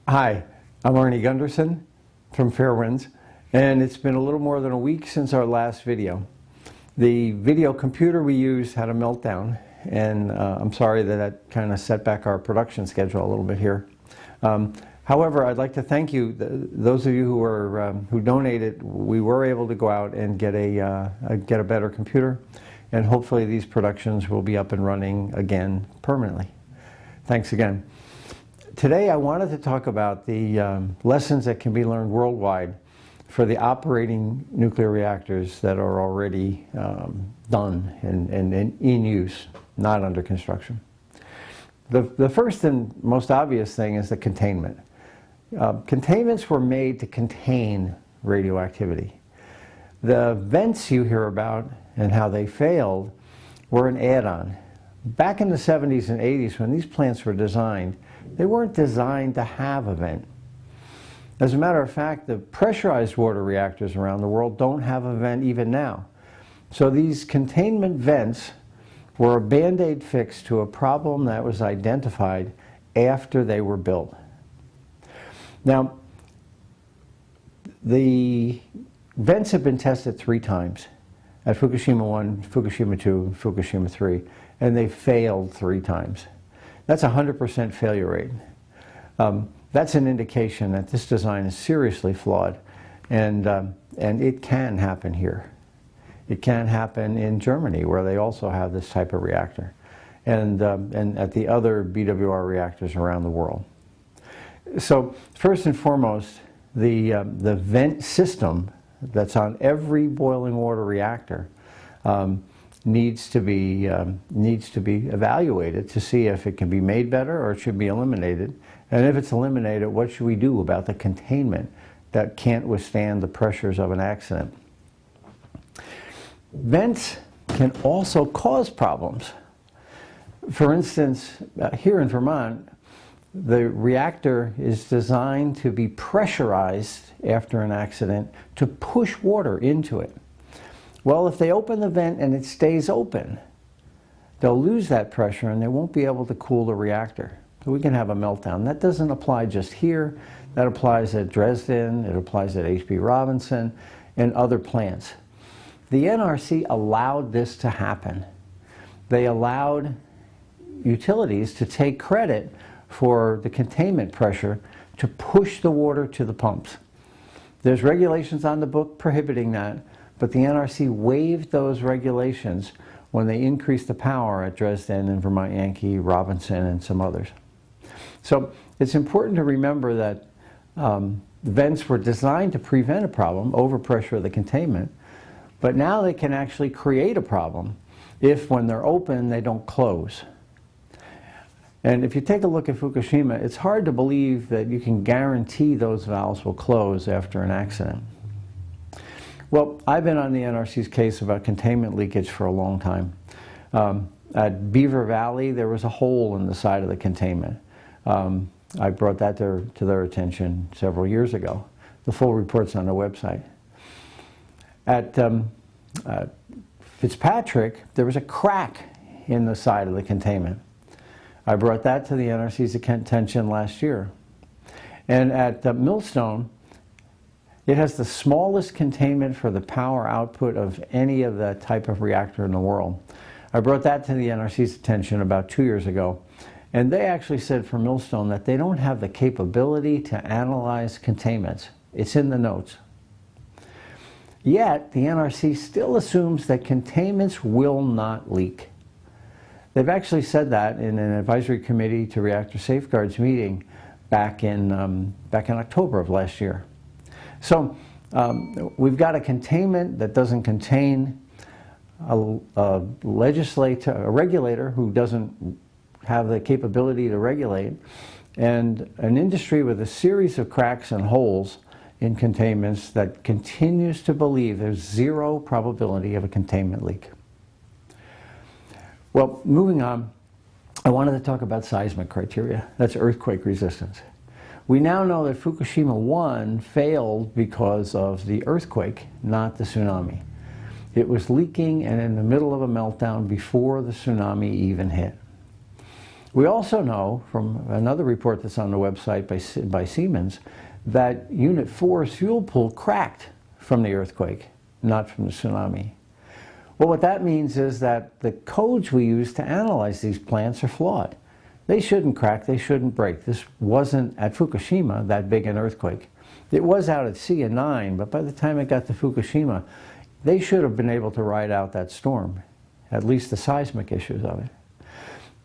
Hi, I'm Arnie Gunderson from Fairwinds, and it's been a little more than a week since our last video. The video computer we used had a meltdown, and I'm sorry that kind of set back our production schedule a little bit here. However, I'd like to thank you, those of you who donated. We were able to go out and get a better computer, and hopefully these productions will be up and running again permanently. Thanks again. Today I wanted to talk about the lessons that can be learned worldwide for the operating nuclear reactors that are already done and in use, not under construction. The first and most obvious thing is the containment. Containments were made to contain radioactivity. The vents you hear about and how they failed were an add-on. Back in the 70s and 80s, when these plants were designed, they weren't designed to have a vent. As a matter of fact, the pressurized water reactors around the world don't have a vent even now. So these containment vents were a band-aid fix to a problem that was identified after they were built. Now, the vents have been tested 3 times, at Fukushima 1, Fukushima 2, Fukushima 3, and they failed 3 times. That's a 100% failure rate. That's an indication that this design is seriously flawed, and it can happen here. It can happen in Germany, where they also have this type of reactor, and at the other BWR reactors around the world. So first and foremost, the vent system that's on every boiling water reactor needs to be evaluated to see if it can be made better or it should be eliminated. And if it's eliminated, what should we do about the containment that can't withstand the pressures of an accident? Vents can also cause problems. For instance, here in Vermont, the reactor is designed to be pressurized after an accident to push water into it. Well, if they open the vent and it stays open, they'll lose that pressure and they won't be able to cool the reactor. So we can have a meltdown. That doesn't apply just here. That applies at Dresden, it applies at H.B. Robinson, and other plants. The NRC allowed this to happen. They allowed utilities to take credit for the containment pressure to push the water to the pumps. There's regulations on the book prohibiting that, but the NRC waived those regulations when they increased the power at Dresden and Vermont Yankee, Robinson, and some others. So it's important to remember that the vents were designed to prevent a problem, overpressure of the containment, but now they can actually create a problem if, when they're open, they don't close. And if you take a look at Fukushima, it's hard to believe that you can guarantee those valves will close after an accident. Well, I've been on the NRC's case about containment leakage for a long time. At Beaver Valley, there was a hole in the side of the containment. I brought that to their attention several years ago. The full report's on the website. At Fitzpatrick, there was a crack in the side of the containment. I brought that to the NRC's attention last year. And at Millstone, it has the smallest containment for the power output of any of that type of reactor in the world. I brought that to the NRC's attention about 2 years ago, and they actually said for Millstone that they don't have the capability to analyze containments. It's in the notes. Yet, the NRC still assumes that containments will not leak. They've actually said that in an advisory committee to reactor safeguards meeting back in October of last year. So we've got a containment that doesn't contain a regulator who doesn't have the capability to regulate, and an industry with a series of cracks and holes in containments that continues to believe there's 0 probability of a containment leak. Well, moving on, I wanted to talk about seismic criteria. That's earthquake resistance. We now know that Fukushima 1 failed because of the earthquake, not the tsunami. It was leaking and in the middle of a meltdown before the tsunami even hit. We also know from another report that's on the website by Siemens that Unit 4's fuel pool cracked from the earthquake, not from the tsunami. Well, what that means is that the codes we use to analyze these plants are flawed. They shouldn't crack, they shouldn't break. This wasn't at Fukushima that big an earthquake. It was out at sea at 9, but by the time it got to Fukushima, they should have been able to ride out that storm, at least the seismic issues of it.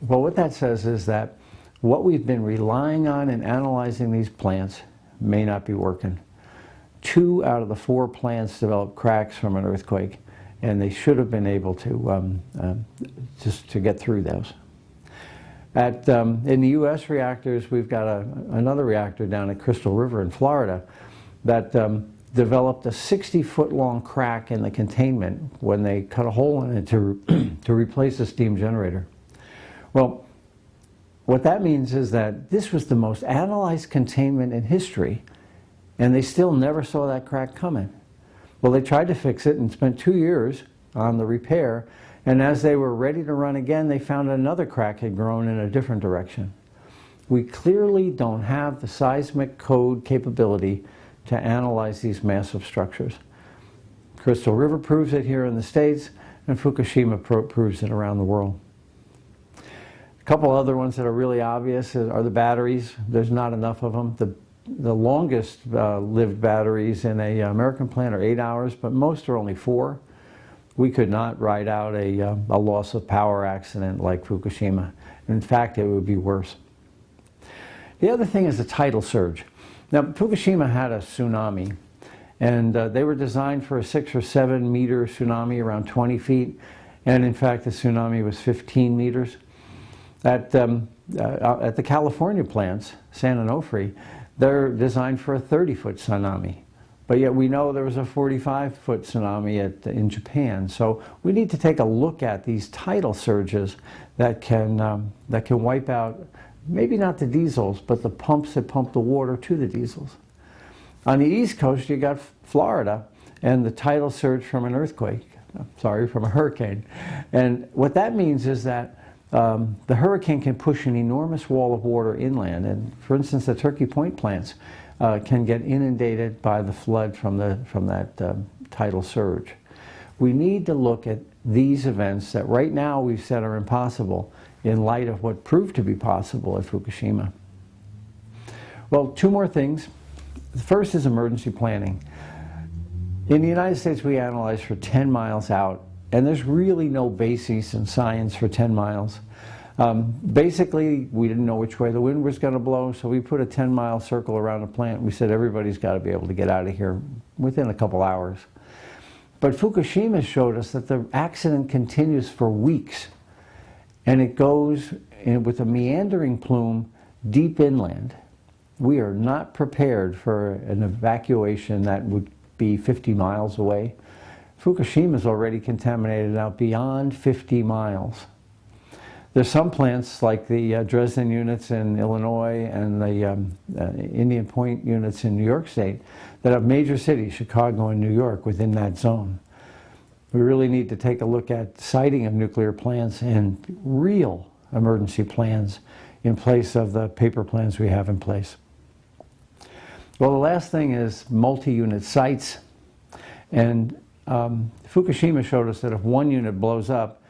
Well, what that says is that what we've been relying on in analyzing these plants may not be working. 2 out of the 4 plants developed cracks from an earthquake, and they should have been able to just to get through those. In the U.S. reactors, we've got another reactor down at Crystal River in Florida that developed a 60-foot long crack in the containment when they cut a hole in it to replace the steam generator. Well, what that means is that this was the most analyzed containment in history, and they still never saw that crack coming. Well, they tried to fix it and spent 2 years on the repair, and as they were ready to run again, they found another crack had grown in a different direction. We clearly don't have the seismic code capability to analyze these massive structures. Crystal River proves it here in the States, and Fukushima proves it around the world. A couple other ones that are really obvious are the batteries. There's not enough of them. The longest lived batteries in an American plant are 8 hours, but most are only 4. We could not ride out a loss of power accident like Fukushima. In fact, it would be worse. The other thing is the tidal surge. Now, Fukushima had a tsunami, and they were designed for a 6 or 7 meter tsunami around 20 feet, and in fact, the tsunami was 15 meters. At the California plants, San Onofre, they're designed for a 30-foot tsunami. But yet we know there was a 45-foot tsunami in Japan. So we need to take a look at these tidal surges that can wipe out, maybe not the diesels, but the pumps that pump the water to the diesels. On the East Coast, you got Florida and the tidal surge from an earthquake, from a hurricane. And what that means is that the hurricane can push an enormous wall of water inland. And for instance, the Turkey Point plants can get inundated by the flood from that tidal surge. We need to look at these events that right now we've said are impossible in light of what proved to be possible at Fukushima. Well, 2 more things. The first is emergency planning. In the United States, we analyze for 10 miles out, and there's really no basis in science for 10 miles. Basically, we didn't know which way the wind was going to blow, so we put a 10-mile circle around the plant. We said everybody's got to be able to get out of here within a couple hours. But Fukushima showed us that the accident continues for weeks, and it goes with a meandering plume deep inland. We are not prepared for an evacuation that would be 50 miles away. Fukushima is already contaminated out beyond 50 miles. There's some plants like the Dresden units in Illinois and the Indian Point units in New York State that have major cities, Chicago and New York, within that zone. We really need to take a look at siting of nuclear plants and real emergency plans in place of the paper plans we have in place. Well, the last thing is multi-unit sites. And Fukushima showed us that if one unit blows up,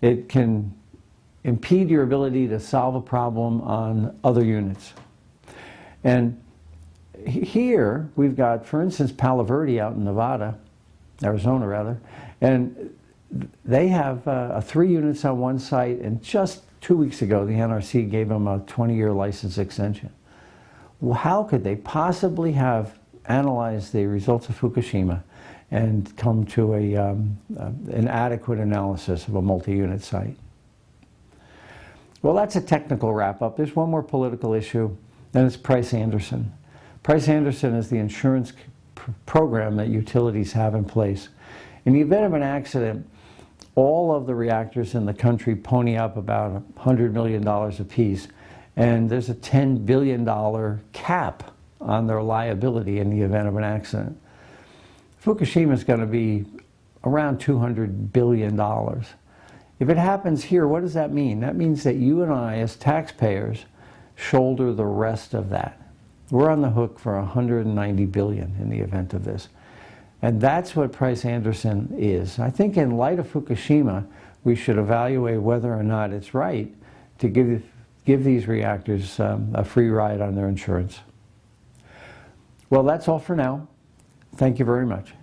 it can impede your ability to solve a problem on other units. And here we've got, for instance, Palo Verde out in Arizona rather, and they have 3 units on one site, and just 2 weeks ago the NRC gave them a 20-year license extension. Well, how could they possibly have analyzed the results of Fukushima and come to an adequate analysis of a multi-unit site? Well, that's a technical wrap-up. There's one more political issue, and it's Price-Anderson. Price-Anderson is the insurance program that utilities have in place. In the event of an accident, all of the reactors in the country pony up about $100 million apiece, and there's a $10 billion cap on their liability in the event of an accident. Fukushima is going to be around $200 billion. If it happens here, what does that mean? That means that you and I, as taxpayers, shoulder the rest of that. We're on the hook for $190 billion in the event of this. And that's what Price-Anderson is. I think in light of Fukushima, we should evaluate whether or not it's right to give these reactors a free ride on their insurance. Well, that's all for now. Thank you very much.